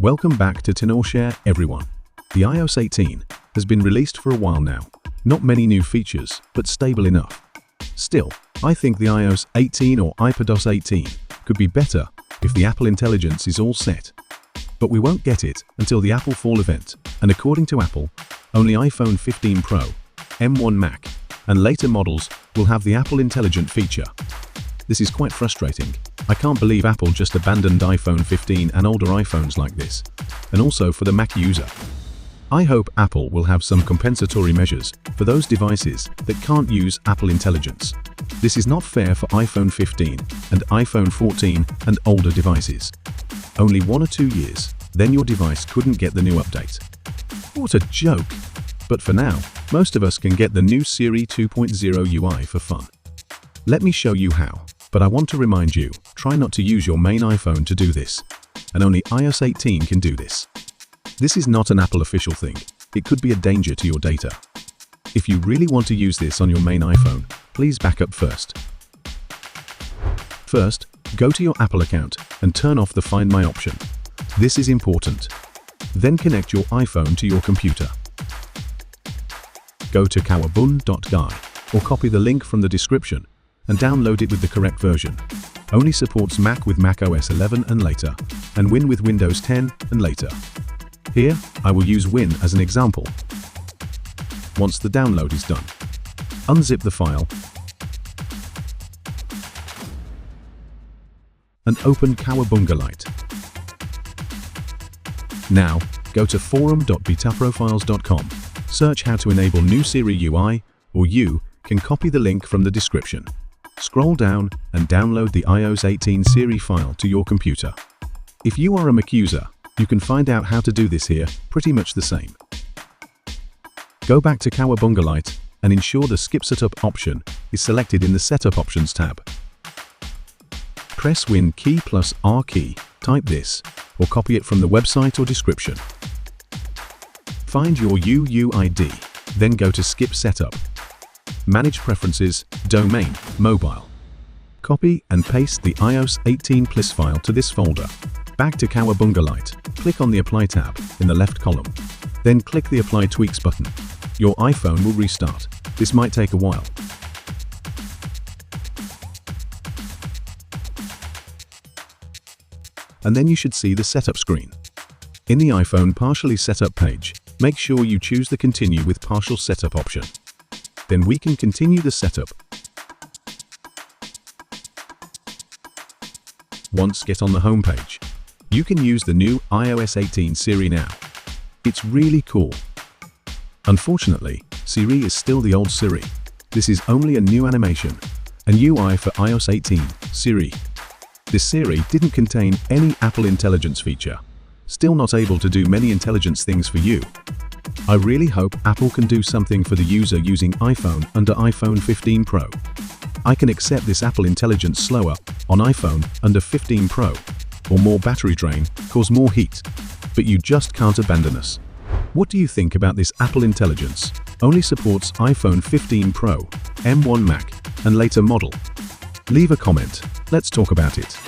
Welcome back to TenorShare, everyone. The iOS 18 has been released for a while now. Not many new features, but stable enough. Still, I think the iOS 18 or iPadOS 18 could be better if the Apple Intelligence is all set. But we won't get it until the Apple Fall event, and according to Apple, only iPhone 15 Pro, M1 Mac, and later models will have the Apple Intelligent feature. This is quite frustrating. I can't believe Apple just abandoned iPhone 15 and older iPhones like this, and also for the Mac user. I hope Apple will have some compensatory measures for those devices that can't use Apple Intelligence. This is not fair for iPhone 15 and iPhone 14 and older devices. Only 1 or 2 years, then your device couldn't get the new update. What a joke! But for now, most of us can get the new Siri 2.0 UI for fun. Let me show you how, but I want to remind you, try not to use your main iPhone to do this, and only iOS 18 can do this. This is not an Apple official thing. It could be a danger to your data. If you really want to use this on your main iPhone, please back up first. First, go to your Apple account and turn off the Find My option. This is important. Then connect your iPhone to your computer. Go to cowabun.ga or copy the link from the description and download it with the correct version. Only supports Mac with macOS 11 and later, and Win with Windows 10 and later. Here, I will use Win as an example. Once the download is done, unzip the file and open Cowabunga Lite. Now, go to forum.betaprofiles.com, search how to enable new Siri UI, or you can copy the link from the description. Scroll down and download the iOS 18 Siri file to your computer. If you are a Mac user, you can find out how to do this here, pretty much the same. Go back to Cowabunga Lite and ensure the Skip Setup option is selected in the Setup Options tab. Press Win key plus R key, type this, or copy it from the website or description. Find your UUID, then go to Skip Setup. Manage Preferences, Domain, Mobile. Copy and paste the iOS 18 Plus file to this folder. Back to Cowabunga Lite, click on the Apply tab in the left column. Then click the Apply Tweaks button. Your iPhone will restart. This might take a while. And then you should see the setup screen. In the iPhone partially setup page, make sure you choose the Continue with Partial Setup option. Then we can continue the setup. Once get on the home page, you can use the new iOS 18 Siri now. It's really cool. Unfortunately, Siri is still the old Siri. This is only a new animation, a UI for iOS 18 Siri. This Siri didn't contain any Apple Intelligence feature. Still not able to do many intelligence things for you. I really hope Apple can do something for the user using iPhone under iPhone 15 Pro. I can accept this Apple Intelligence slower on iPhone under 15 Pro, or more battery drain, cause more heat. But you just can't abandon us. What do you think about this Apple Intelligence? Only supports iPhone 15 Pro, M1 Mac, and later model. Leave a comment. Let's talk about it.